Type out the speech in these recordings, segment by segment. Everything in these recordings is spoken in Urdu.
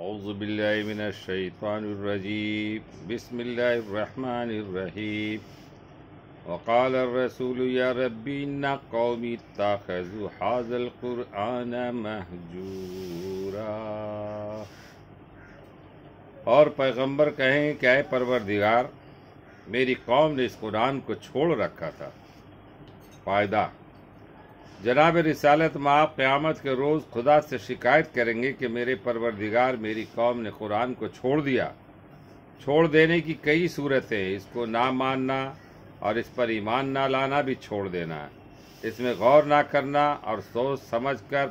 اعوذ باللہ من الشیطان الرجیم بسم اللہ الرحمن الرحیم وقال الرسول یا ربی ان قومی اتخذوا هذا القرآن مہجورا۔ اور پیغمبر کہیں کہ اے پروردگار، میری قوم نے اس قرآن کو چھوڑ رکھا تھا۔ فائدہ: جناب رسالت مآب قیامت کے روز خدا سے شکایت کریں گے کہ میرے پروردگار، میری قوم نے قرآن کو چھوڑ دیا۔ چھوڑ دینے کی کئی صورتیں: اس کو نہ ماننا اور اس پر ایمان نہ لانا بھی چھوڑ دینا ہے، اس میں غور نہ کرنا اور سوچ سمجھ کر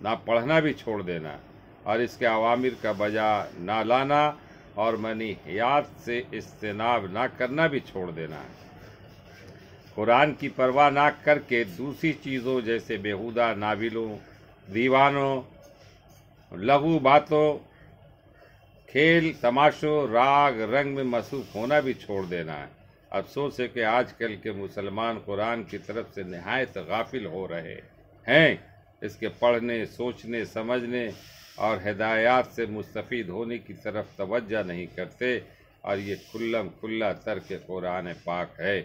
نہ پڑھنا بھی چھوڑ دینا، اور اس کے اوامر کا بجا نہ لانا اور منہیات سے اجتناب نہ کرنا بھی چھوڑ دینا ہے۔ قرآن کی پرواہ نہ کر کے دوسری چیزوں جیسے بیہودہ ناولوں، دیوانوں، لغو باتوں، کھیل تماشوں، راگ رنگ میں مصروف ہونا بھی چھوڑ دینا ہے۔ افسوس ہے کہ آج کل کے مسلمان قرآن کی طرف سے نہایت غافل ہو رہے ہیں، اس کے پڑھنے، سوچنے، سمجھنے اور ہدایات سے مستفید ہونے کی طرف توجہ نہیں کرتے، اور یہ کھلم کھلا ترک قرآن پاک ہے۔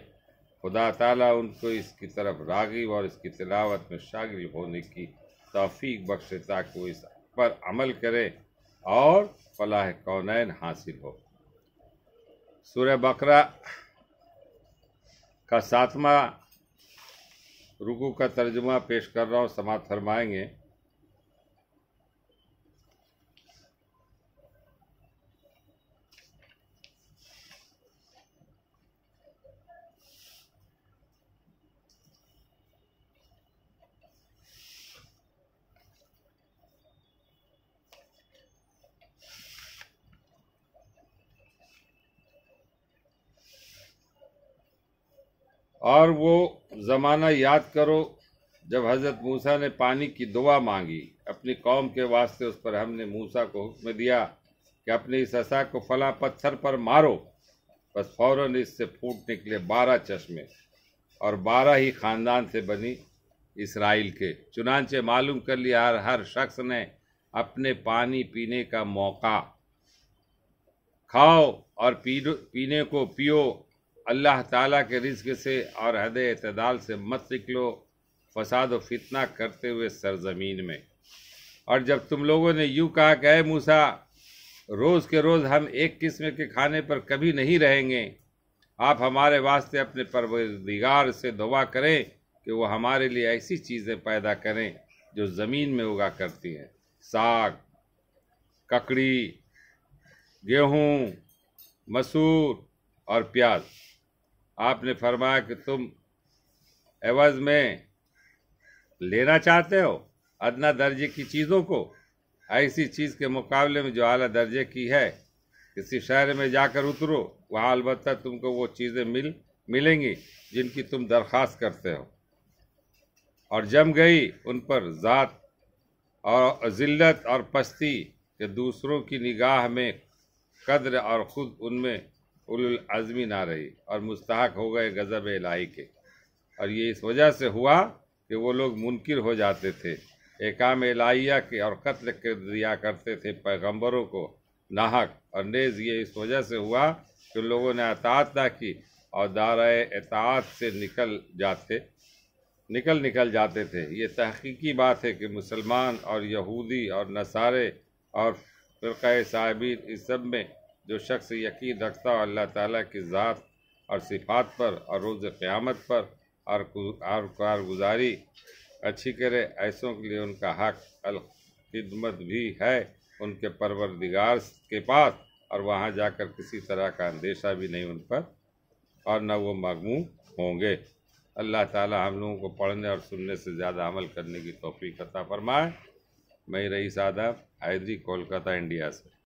خدا تعالیٰ ان کو اس کی طرف راغب اور اس کی تلاوت میں شاغل ہونے کی توفیق بخشے تاکہ وہ اس پر عمل کرے اور فلاح کونین حاصل ہو۔ سورہ بقرہ کا 7واں رکوع کا ترجمہ پیش کر رہا ہوں، سماعت فرمائیں گے۔ اور وہ زمانہ یاد کرو جب حضرت موسیٰ نے پانی کی دعا مانگی اپنی قوم کے واسطے۔ اس پر ہم نے موسیٰ کو حکم دیا کہ اپنی اس عصا کو فلاں پتھر پر مارو، بس فوراً اس سے پھوٹ نکلے 12 چشمے، اور 12 ہی خاندان سے بنی اسرائیل کے۔ چنانچہ معلوم کر لیا ہر شخص نے اپنے پانی پینے کا موقع۔ کھاؤ اور پینے کو پیو، اللہ تعالیٰ کے رزق سے اور حد اعتدال سے مت نکلو فساد و فتنہ کرتے ہوئے سرزمین میں۔ اور جب تم لوگوں نے یوں کہا کہ اے موسیٰ، روز کے روز ہم ایک قسم کے کھانے پر کبھی نہیں رہیں گے، آپ ہمارے واسطے اپنے پروردگار سے دعا کریں کہ وہ ہمارے لیے ایسی چیزیں پیدا کریں جو زمین میں اگا کرتی ہیں: ساگ، ککڑی، گیہوں، مسور اور پیاز۔ آپ نے فرمایا کہ تم عوض میں لینا چاہتے ہو ادنا درجے کی چیزوں کو، ایسی چیز کے مقابلے میں جو اعلیٰ درجے کی ہے۔ کسی شہر میں جا کر اترو، وہاں البتہ تم کو وہ چیزیں ملیں گی جن کی تم درخواست کرتے ہو، اور جم گئی ان پر ذات اور ذلت اور پستی کہ دوسروں کی نگاہ میں قدر اور خود ان میں اولو العزمی نہ رہی، اور مستحق ہو گئے غضب الہی کے۔ اور یہ اس وجہ سے ہوا کہ وہ لوگ منکر ہو جاتے تھے احکام الہیہ کے اور قتل کر دیا کرتے تھے پیغمبروں کو ناحق، اور نیز یہ اس وجہ سے ہوا کہ لوگوں نے اطاعت نہ کی اور دائرۂ اطاعت سے نکل جاتے تھے۔ یہ تحقیقی بات ہے کہ مسلمان اور یہودی اور نصارے اور فرقہ صابئین، اس سب میں جو شخص یقین رکھتا ہو اللہ تعالیٰ کی ذات اور صفات پر اور روز قیامت پر اور کارگزاری اچھی کرے، ایسوں کے لیے ان کا حق الخدمت بھی ہے ان کے پروردگار کے پاس، اور وہاں جا کر کسی طرح کا اندیشہ بھی نہیں ان پر، اور نہ وہ مغموم ہوں گے۔ اللہ تعالیٰ ہم لوگوں کو پڑھنے اور سننے سے زیادہ عمل کرنے کی توفیق عطا فرمائے۔ میں رئیس آداب، حیدری، کولکاتہ، انڈیا سے۔